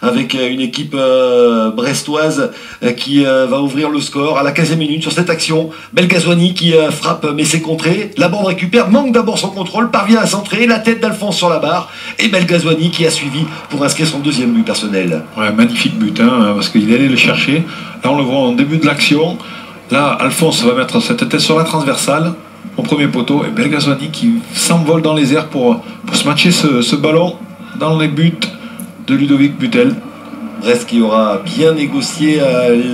avec une équipe brestoise qui va ouvrir le score à la 15e minute sur cette action. Belghazouani qui frappe mais c'est contré. La bande récupère, manque d'abord son contrôle, parvient à centrer, la tête d'Alphonse sur la barre et Belghazouani qui a suivi pour inscrire son deuxième but personnel. Ouais, magnifique but, hein, parce qu'il allait le chercher. Là on le voit en début de l'action. Là Alphonse va mettre cette tête sur la transversale au premier poteau et Belghazouani qui s'envole dans les airs pour se matcher ce ballon dans les buts de Ludovic Butel. Brest qui aura bien négocié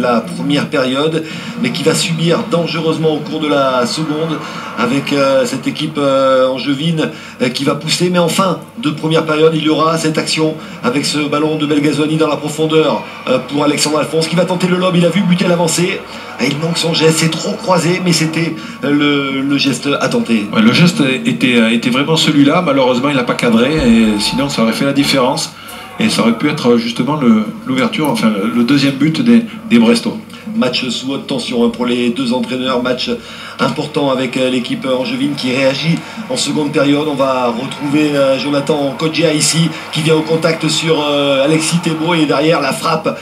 la première période, mais qui va subir dangereusement au cours de la seconde avec cette équipe angevine qui va pousser. Mais en fin de première période, il y aura cette action avec ce ballon de Belghazouani dans la profondeur pour Alexandre Alphonse qui va tenter le lob. Il a vu Butel avancer. Et il manque son geste, c'est trop croisé, mais c'était le geste à tenter. Ouais, le geste était vraiment celui-là. Malheureusement, il n'a pas cadré, et sinon ça aurait fait la différence. Et ça aurait pu être justement l'ouverture, enfin le deuxième but des Brestois. Match sous haute tension pour les deux entraîneurs, match important avec l'équipe angevine qui réagit en seconde période. On va retrouver Jonathan Kodjia ici qui vient au contact sur Alexis Thébault et derrière la frappe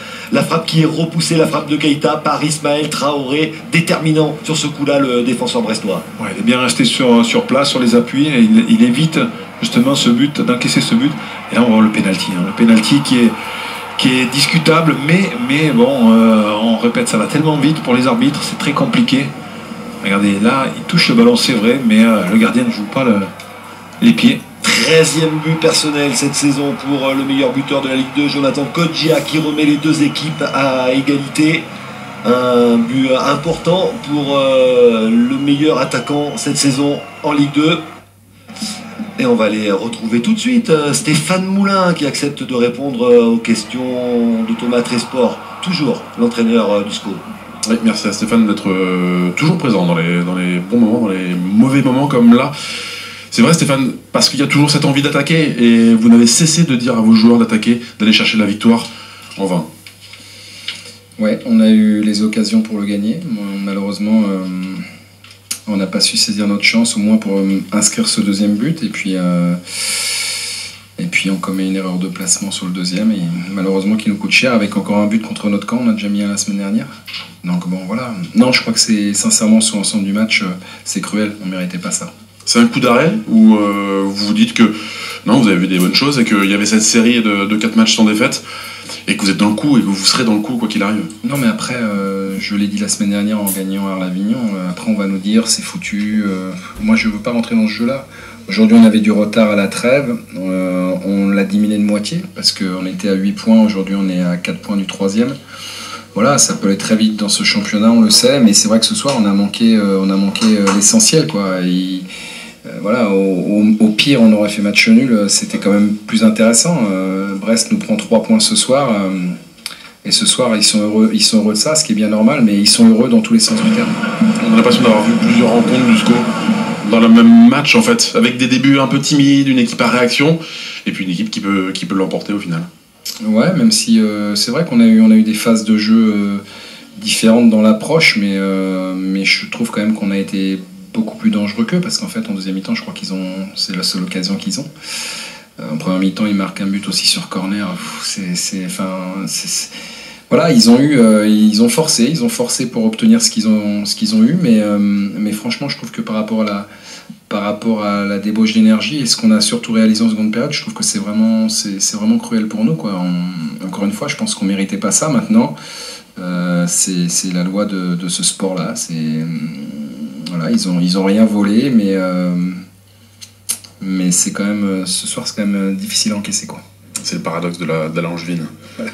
qui est repoussée, la frappe de Keita par Ismaël Traoré, déterminant sur ce coup-là le défenseur brestois. Ouais, il est bien resté sur place, sur les appuis, et il évite justement d'encaisser ce but. Et là on voit le pénalty, le pénalty qui est discutable, mais bon, on répète, ça va tellement vite pour les arbitres, c'est très compliqué. Regardez, là, il touche le ballon, c'est vrai, mais le gardien ne joue pas les pieds. 13e but personnel cette saison pour le meilleur buteur de la Ligue 2, Jonathan Kodjia, qui remet les deux équipes à égalité. Un but important pour le meilleur attaquant cette saison en Ligue 2. Et on va aller retrouver tout de suite Stéphane Moulin qui accepte de répondre aux questions de Thomas Tresport, toujours l'entraîneur du SCO. Oui, merci à Stéphane d'être toujours présent dans les bons moments, dans les mauvais moments comme là. C'est vrai Stéphane, parce qu'il y a toujours cette envie d'attaquer et vous n'avez cessé de dire à vos joueurs d'attaquer, d'aller chercher la victoire en vain. Ouais, on a eu les occasions pour le gagner. Malheureusement, on n'a pas su saisir notre chance, au moins pour inscrire ce deuxième but. Et puis on commet une erreur de placement sur le deuxième, et malheureusement qui nous coûte cher, avec encore un but contre notre camp. On a déjà mis un la semaine dernière. Donc bon, voilà. Non, je crois que c'est sincèrement sur l'ensemble du match, c'est cruel. On ne méritait pas ça. C'est un coup d'arrêt où vous vous dites que non, vous avez vu des bonnes choses et qu'il y avait cette série de 4 matchs sans défaite et que vous êtes dans le coup et que vous serez dans le coup quoi qu'il arrive. Non, mais après, je l'ai dit la semaine dernière en gagnant à Avignon, après on va nous dire c'est foutu. Moi je veux pas rentrer dans ce jeu-là. Aujourd'hui on avait du retard à la trêve, on l'a diminué de moitié parce qu'on était à 8 points, aujourd'hui on est à 4 points du 3e. Voilà, ça peut aller très vite dans ce championnat, on le sait, mais c'est vrai que ce soir on a manqué l'essentiel, quoi. Voilà, au pire on aurait fait match nul, c'était quand même plus intéressant. Brest nous prend 3 points ce soir, et ce soir ils sont heureux de ça, ce qui est bien normal, mais ils sont heureux dans tous les sens du terme. On a l'impression d'avoir vu plusieurs rencontres du SCO dans le même match en fait, avec des débuts un peu timides, une équipe à réaction, et puis une équipe qui peut l'emporter au final. Ouais, même si c'est vrai qu'on a eu des phases de jeu différentes dans l'approche, mais je trouve quand même qu'on a été beaucoup plus dangereux qu'eux, parce qu'en fait en deuxième mi-temps je crois c'est la seule occasion qu'ils ont. En première mi-temps ils marquent un but aussi sur corner. Voilà, ils ont forcé pour obtenir ce qu'ils ont eu, mais franchement je trouve que par rapport à la débauche d'énergie et ce qu'on a surtout réalisé en seconde période, je trouve que c'est vraiment cruel pour nous, quoi. Encore une fois, je pense qu'on méritait pas ça. Maintenant, c'est la loi de ce sport-là. Voilà, ils ont rien volé, mais c'est quand même ce soir c'est quand même difficile à encaisser, quoi. C'est le paradoxe de la Langevine. Voilà.